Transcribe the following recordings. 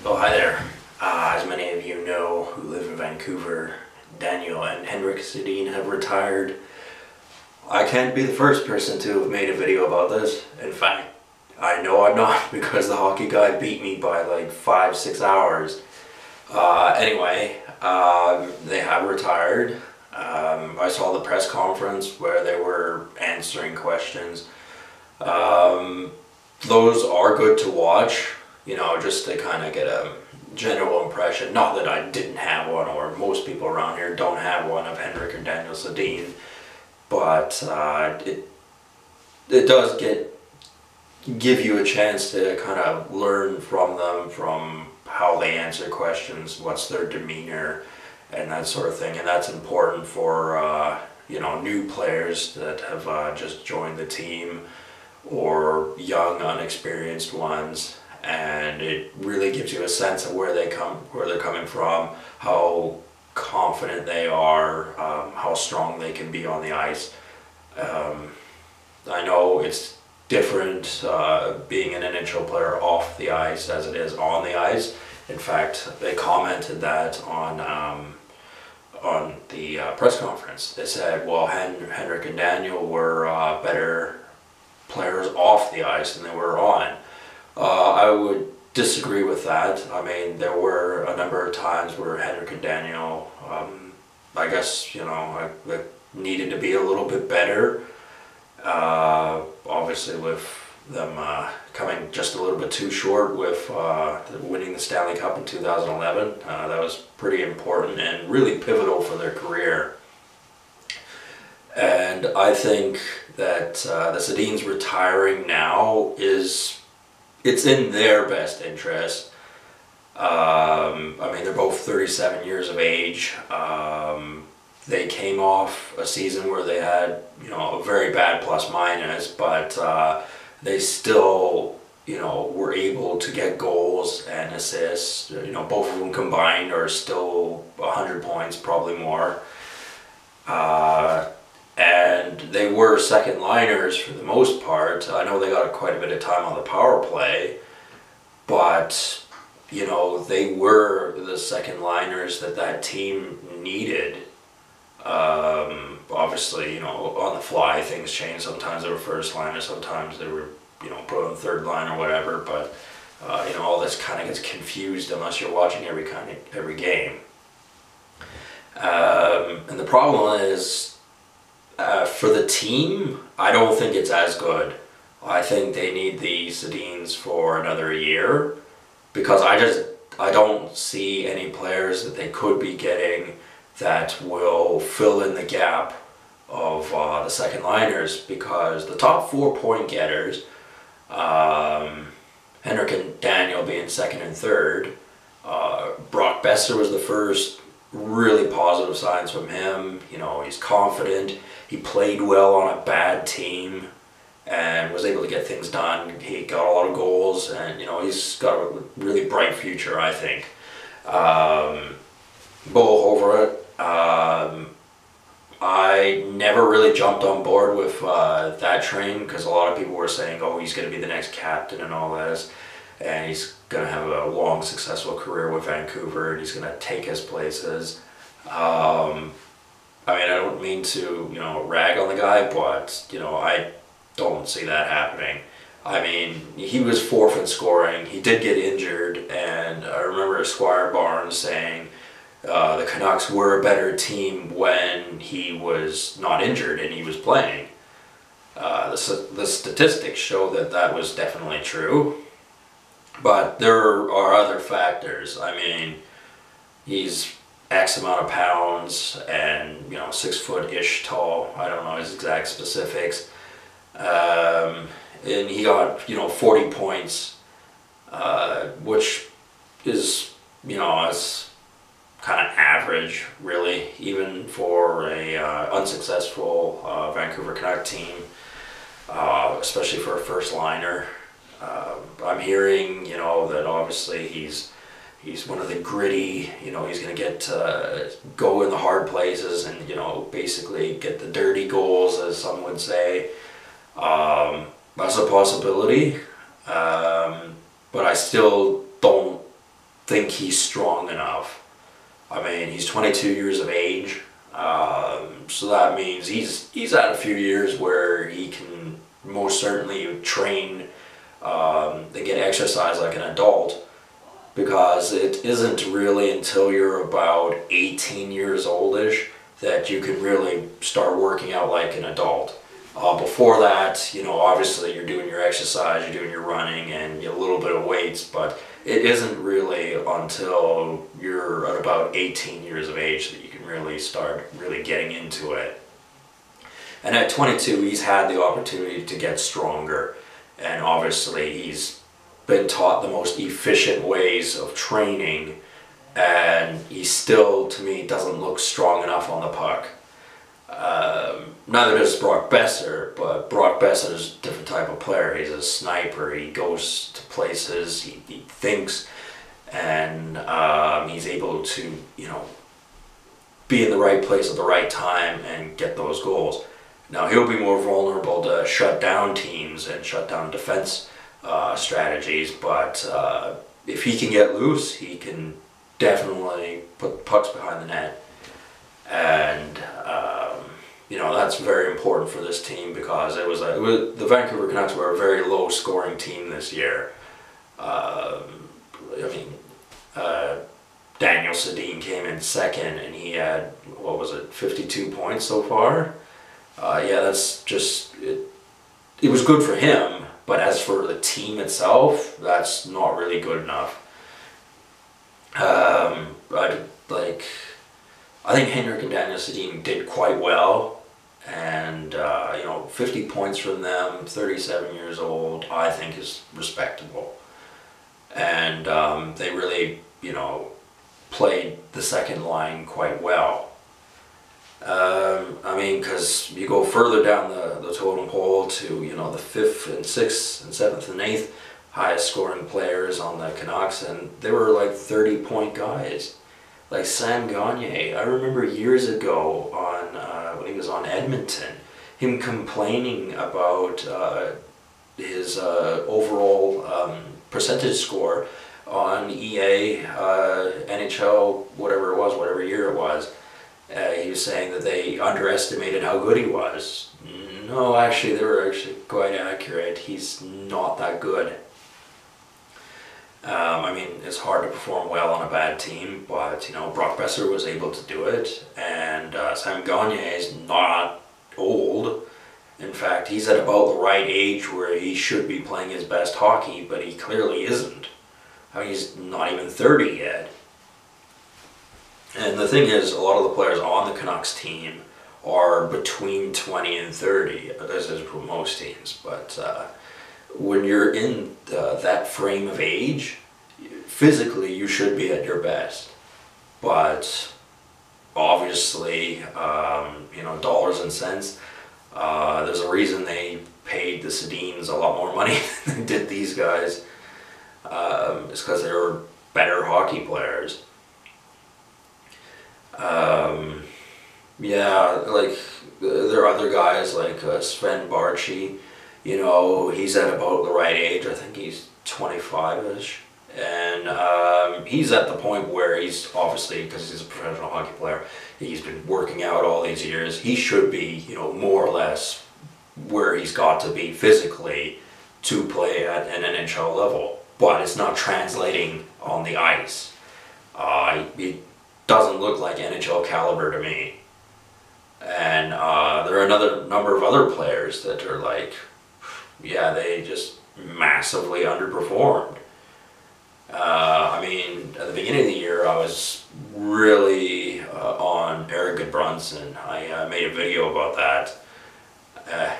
Oh, hi there. As many of you know who live in Vancouver, Daniel and Henrik Sedin have retired. I can't be the first person to have made a video about this. In fact, I know I'm not because the hockey guy beat me by like 5-6 hours. Anyway, they have retired. I saw the press conference where they were answering questions. Those are good to watch, you know, just to kind of get a general impression. Not that I didn't have one, or most people around here don't have one, of Henrik or Daniel Sedin, but it does give you a chance to kind of learn from them, from how they answer questions, what's their demeanor, and that sort of thing. And that's important for you know, new players that have just joined the team, or young unexperienced ones, and it really gives you a sense of where they're coming from, how confident they are, how strong they can be on the ice. I know it's different being an NHL player off the ice as it is on the ice. In fact, they commented that on the press conference. They said, well, Henrik and Daniel were better players off the ice than they were on. I would disagree with that. I mean, there were a number of times where Henrik and Daniel, I guess, you know, needed to be a little bit better. Obviously with them coming just a little bit too short with winning the Stanley Cup in 2011. That was pretty important and really pivotal for their career. And I think that the Sedins retiring now it's in their best interest. I mean, they're both 37 years of age. They came off a season where they had, you know, a very bad plus minus, but they still, you know, were able to get goals and assists. You know, both of them combined are still 100 points, probably more. And they were second liners for the most part. I know they got quite a bit of time on the power play, but you know, they were the second liners that team needed. Obviously, you know, on the fly things change. Sometimes they were first liner, sometimes they were, you know, put on third line or whatever. But you know, all this kind of gets confused unless you're watching every game. And the problem is, for the team, I don't think it's as good. I think they need the Sedins for another year, because I don't see any players that they could be getting that will fill in the gap of the second liners, because the top 4 point getters, Henrik and Daniel being second and third, Brock Besser was the first. Really positive signs from him. You know, he's confident. He played well on a bad team and was able to get things done. He got a lot of goals, and you know, he's got a really bright future, I think. Bo Horvat, I never really jumped on board with that train, because a lot of people were saying, oh, he's going to be the next captain and all this, and he's going to have a long, successful career with Vancouver, and he's going to take us places. I mean, I don't mean to, you know, rag on the guy, but, you know, I don't see that happening. I mean, he was 4th in scoring. He did get injured, and I remember Squire Barnes saying the Canucks were a better team when he was not injured and he was playing. The statistics show that that was definitely true. But there are other factors. I mean, he's X amount of pounds and, you know, 6 foot-ish tall. I don't know his exact specifics. And he got, you know, 40 points, which is, you know, it's kind of average, really, even for a unsuccessful Vancouver Canuck team, especially for a first liner. I'm hearing, you know, that obviously he's one of the gritty, you know, he's going to get go in the hard places and, you know, basically get the dirty goals, as some would say. That's a possibility, but I still don't think he's strong enough. I mean, he's 22 years of age, so that means he's had a few years where he can most certainly train and get exercise like an adult, because it isn't really until you're about 18 years oldish that you can really start working out like an adult. Before that, obviously you're doing your exercise, you're doing your running, and a little bit of weights, but it isn't really until you're at about 18 years of age that you can really start really getting into it. And at 22, he's had the opportunity to get stronger, and obviously he's been taught the most efficient ways of training, and he still, to me, doesn't look strong enough on the puck. Neither does Brock Besser, but Brock Besser is a different type of player. He's a sniper. He goes to places, he thinks, and he's able to, be in the right place at the right time and get those goals. Now, he'll be more vulnerable to shut down teams and shut down defense strategies, but if he can get loose, he can definitely put pucks behind the net. And that's very important for this team, because the Vancouver Canucks were a very low scoring team this year. Daniel Sedin came in second, and he had, 52 points so far? That's just, it was good for him, but as for the team itself, that's not really good enough. I think Henrik and Daniel Sedin did quite well, and 50 points from them, 37 years old, I think is respectable. And they really, played the second line quite well. Because you go further down the totem pole to, the 5th and 6th and 7th and 8th highest scoring players on the Canucks, and they were like 30-point guys. Like Sam Gagner, I remember years ago when he was on Edmonton, him complaining about his overall percentage score on EA, NHL, whatever year it was. He was saying that they underestimated how good he was. No, actually, they were actually quite accurate. He's not that good. It's hard to perform well on a bad team, but, Brock Besser was able to do it, and Sam Gagner is not old. In fact, he's at about the right age where he should be playing his best hockey, but he clearly isn't. He's not even 30 yet. And the thing is, a lot of the players on the Canucks team are between 20 and 30, as is for most teams, but when you're in that frame of age, physically you should be at your best. But obviously, dollars and cents, there's a reason they paid the Sedins a lot more money than they did these guys. It's because they were better hockey players. There are other guys like Sven Barchi. He's at about the right age. I think he's 25-ish. And he's at the point where he's obviously, because he's a professional hockey player, he's been working out all these years. He should be, more or less where he's got to be physically to play at an NHL level. But it's not translating on the ice. He doesn't look like NHL caliber to me. And there are another number of other players that are like, they just massively underperformed. At the beginning of the year, I was really on Eric Goodbranson. I made a video about that,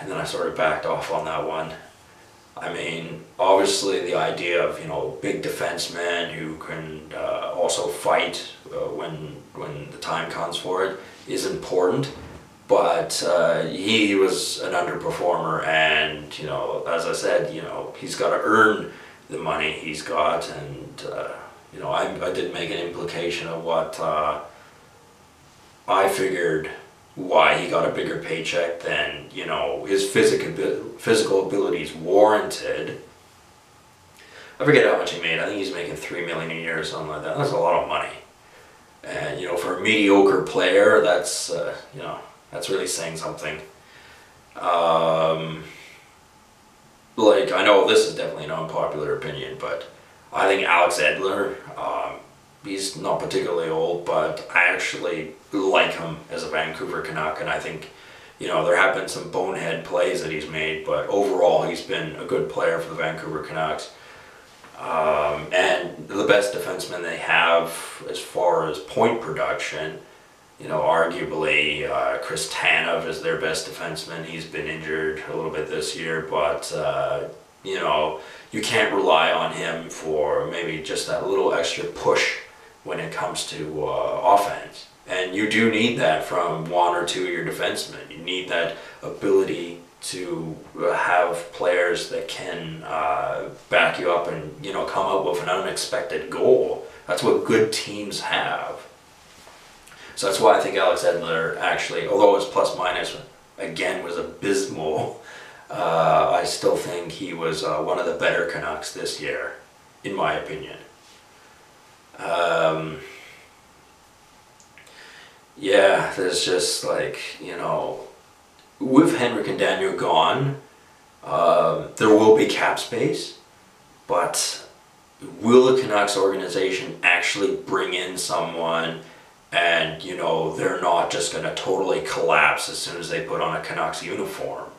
and then I sort of backed off on that one. Obviously the idea of, big defensemen who can also fight when the time comes for it is important, but he was an underperformer, and, as I said, he's got to earn the money he's got, and, I did make an implication of what I figured why he got a bigger paycheck than, his physical abilities warranted. I forget how much he made. I think he's making $3 million a year or something like that. That's a lot of money. And, you know, for a mediocre player, that's, you know, that's really saying something. Like, I know this is definitely an unpopular opinion, but I think Alex Edler, he's not particularly old, but I actually like him as a Vancouver Canuck, and I think, you know, there have been some bonehead plays that he's made, but overall he's been a good player for the Vancouver Canucks. And the best defenseman they have as far as point production, you know, arguably Chris Tanev is their best defenseman. He's been injured a little bit this year, but you know, you can't rely on him for maybe just that little extra push when it comes to offense. And you do need that from one or two of your defensemen. You need that ability to have players that can back you up and, you know, come out with an unexpected goal. That's what good teams have. So that's why I think Alex Edler actually, although his plus minus again was abysmal, I still think he was one of the better Canucks this year, in my opinion. Yeah, there's just like, you know, with Henrik and Daniel gone, there will be cap space, but will the Canucks organization actually bring in someone and, you know, they're not just going to totally collapse as soon as they put on a Canucks uniform?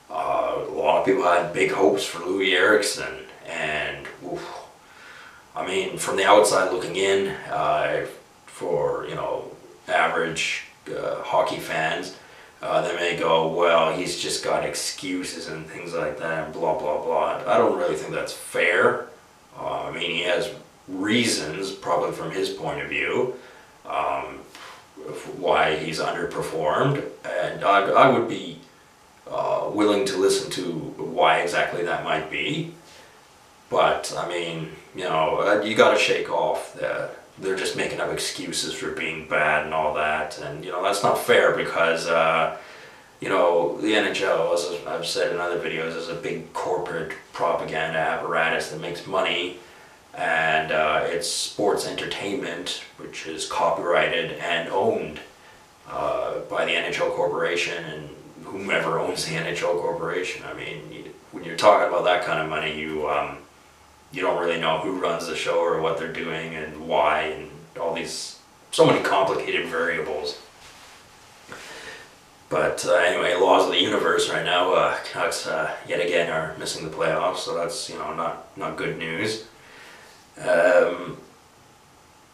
A lot of people had big hopes for Louis Eriksson, and oof, I mean, from the outside looking in, for, you know, average hockey fans, they may go, well, he's just got excuses and things like that, and blah, blah, blah. I don't really think that's fair. I mean, he has reasons, probably from his point of view, why he's underperformed, and I would be willing to listen to why exactly that might be. But, I mean, you know, you got to shake off that they're just making up excuses for being bad and all that. And, you know, that's not fair because, you know, the NHL, as I've said in other videos, is a big corporate propaganda apparatus that makes money. And it's sports entertainment, which is copyrighted and owned by the NHL Corporation and whomever owns the NHL Corporation. I mean, when you're talking about that kind of money, you don't really know who runs the show or what they're doing and why, and all these, so many complicated variables. But anyway, laws of the universe right now, Canucks yet again are missing the playoffs, so that's, you know, not good news.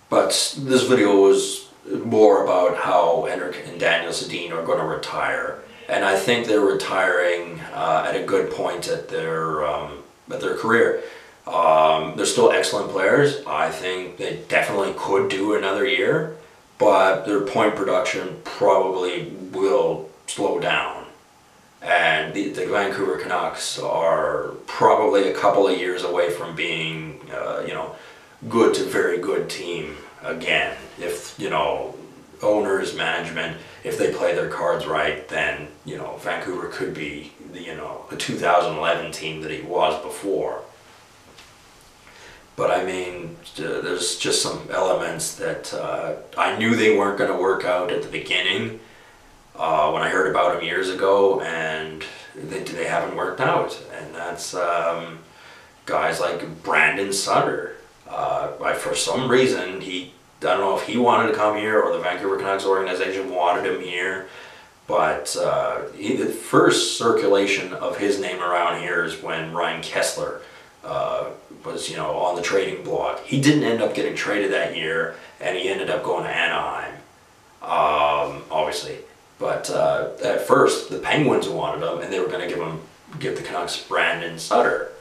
But this video was more about how Henrik and Daniel Sedin are going to retire, and I think they're retiring at a good point at their career. They're still excellent players. I think they definitely could do another year, but their point production probably will slow down. And the Vancouver Canucks are probably a couple of years away from being, you know, good to very good team again. If, you know, owners, management, if they play their cards right, then, you know, Vancouver could be the, you know, the 2011 team that he was before. But I mean, there's just some elements that I knew they weren't going to work out at the beginning when I heard about them years ago, and they haven't worked out. And that's guys like Brandon Sutter. For some reason, I don't know if he wanted to come here or the Vancouver Canucks organization wanted him here, but the first circulation of his name around here is when Ryan Kessler was, you know, on the trading block. He didn't end up getting traded that year, and he ended up going to Anaheim, obviously. But at first, the Penguins wanted him, and they were going to give the Canucks Brandon Sutter.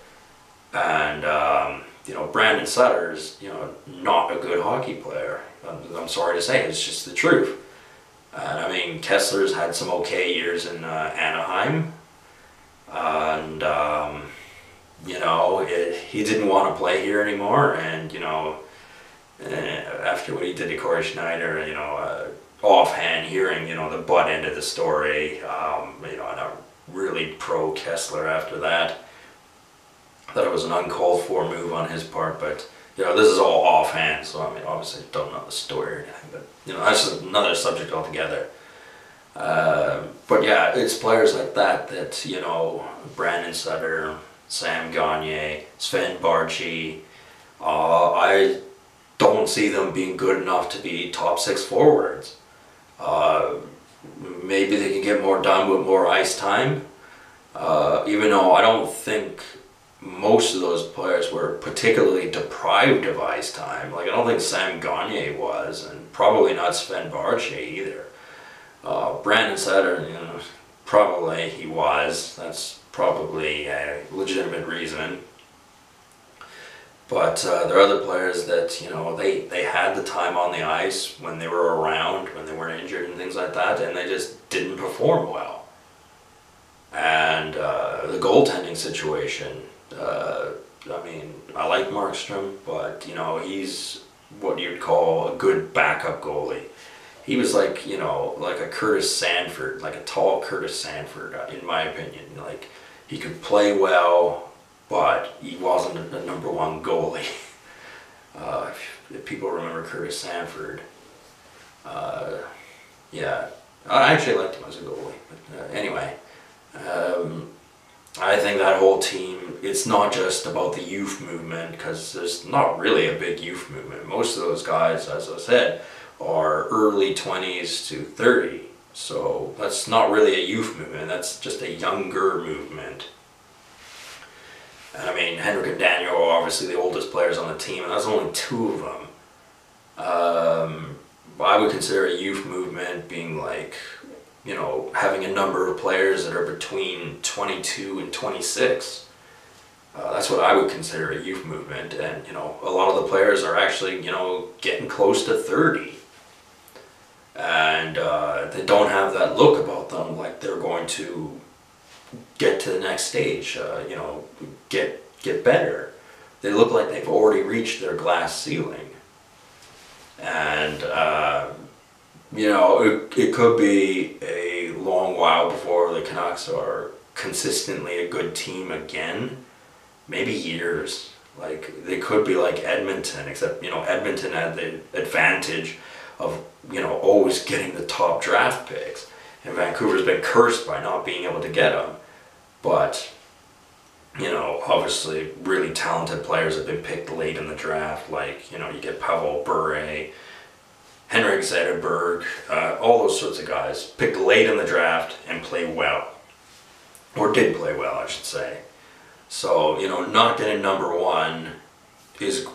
And you know, Brandon Sutter's, you know, not a good hockey player. I'm sorry to say, it's just the truth. And I mean, Kessler's had some okay years in Anaheim, and you know, he didn't want to play here anymore, and, you know, after what he did to Corey Schneider, you know, offhand hearing, you know, the butt end of the story, you know, and I'm really pro Kessler after that. Thought it was an uncalled for move on his part, but you know, this is all offhand, so I mean, obviously don't know the story or anything, but you know, that's just another subject altogether. But yeah, it's players like that, you know, Brandon Sutter, Sam Gagner, Sven Barchi, I don't see them being good enough to be top six forwards. Uh, Maybe they can get more done with more ice time, even though I don't think most of those players were particularly deprived of ice time. Like, I don't think Sam Gagner was, and probably not Sven Barchi either. Brandon Sutter, you know, probably he was. That's probably a legitimate reason. But there are other players that, you know, they had the time on the ice when they were around, when they weren't injured and things like that, and they just didn't perform well. And the goaltending situation, I mean, I like Markstrom, but, you know, he's what you'd call a good backup goalie. He was like, you know, like a Curtis Sanford, like a tall Curtis Sanford, in my opinion. Like, he could play well, but he wasn't a number one goalie. If people remember Curtis Sanford, yeah, I actually liked him as a goalie. But anyway, I think that whole team, it's not just about the youth movement, because there's not really a big youth movement. Most of those guys, as I said, are early 20s to 30. So that's not really a youth movement, that's just a younger movement. And I mean, Henrik and Daniel are obviously the oldest players on the team, and that's only two of them. I would consider a youth movement being like, you know, having a number of players that are between 22 and 26. That's what I would consider a youth movement, and you know, a lot of the players are actually, you know, getting close to 30. And they don't have that look about them like they're going to get to the next stage, you know, get better. They look like they've already reached their glass ceiling. And, you know, it could be a long while before the Canucks are consistently a good team again. Maybe years. Like, they could be like Edmonton, except, you know, Edmonton had the advantage of, you know, always getting the top draft picks. And Vancouver's been cursed by not being able to get them. But, you know, obviously really talented players have been picked late in the draft. Like, you know, you get Pavel Bure, Henrik Zetterberg, all those sorts of guys picked late in the draft and play well. Or did play well, I should say. So, you know, not getting number one is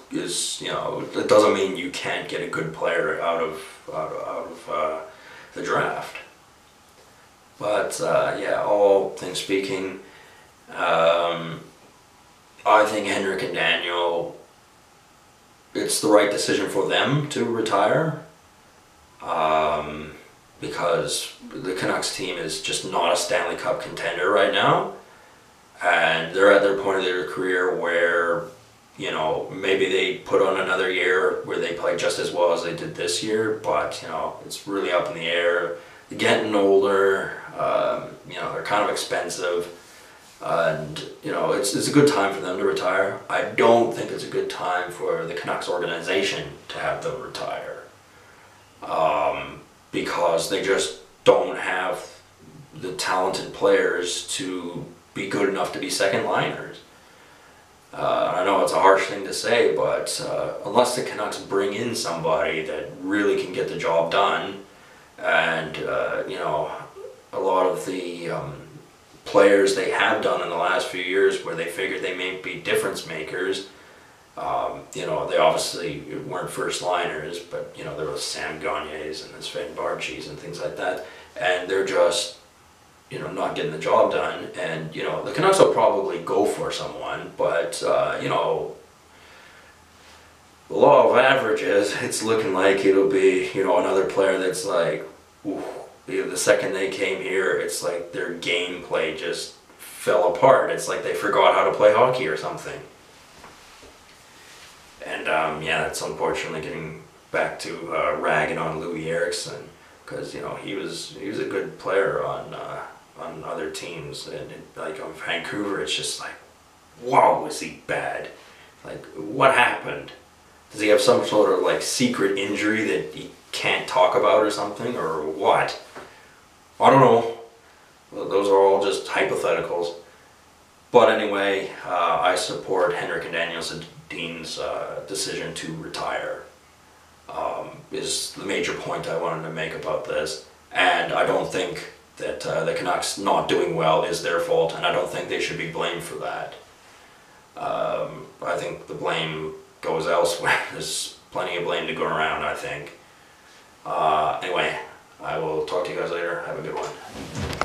you know, it doesn't mean you can't get a good player out of the draft. But yeah, all things speaking, I think Henrik and Daniel, it's the right decision for them to retire, because the Canucks team is just not a Stanley Cup contender right now, and they're at their point of their career where, you know, maybe they put on another year where they play just as well as they did this year, but, you know, it's really up in the air. They're getting older, you know, they're kind of expensive, and, you know, it's a good time for them to retire. I don't think it's a good time for the Canucks organization to have them retire, because they just don't have the talented players to be good enough to be second liners. I know it's a harsh thing to say, but unless the Canucks bring in somebody that really can get the job done, and you know, a lot of the players they have done in the last few years where they figured they may be difference makers, you know, they obviously weren't first liners, but you know, there was Sam Gagners and the Sven Barchis and things like that, and they're just, you know, not getting the job done. And you know, the Canucks will probably go for someone, but you know, the law of averages, it's looking like it'll be, you know, another player that's like, ooh, the second they came here, it's like their gameplay just fell apart. It's like they forgot how to play hockey or something. And yeah, that's unfortunately getting back to ragging on Louis Eriksson, because you know, he was a good player on other teams, and like on Vancouver, it's just like, wow, is he bad? Like, what happened? Does he have some sort of like secret injury that he can't talk about or something, or what? I don't know. Those are all just hypotheticals. But anyway, I support Henrik and Daniel Sedin's decision to retire. Is the major point I wanted to make about this. And I don't think that the Canucks not doing well is their fault, and I don't think they should be blamed for that. I think the blame goes elsewhere. There's plenty of blame to go around, I think. Anyway, I will talk to you guys later. Have a good one.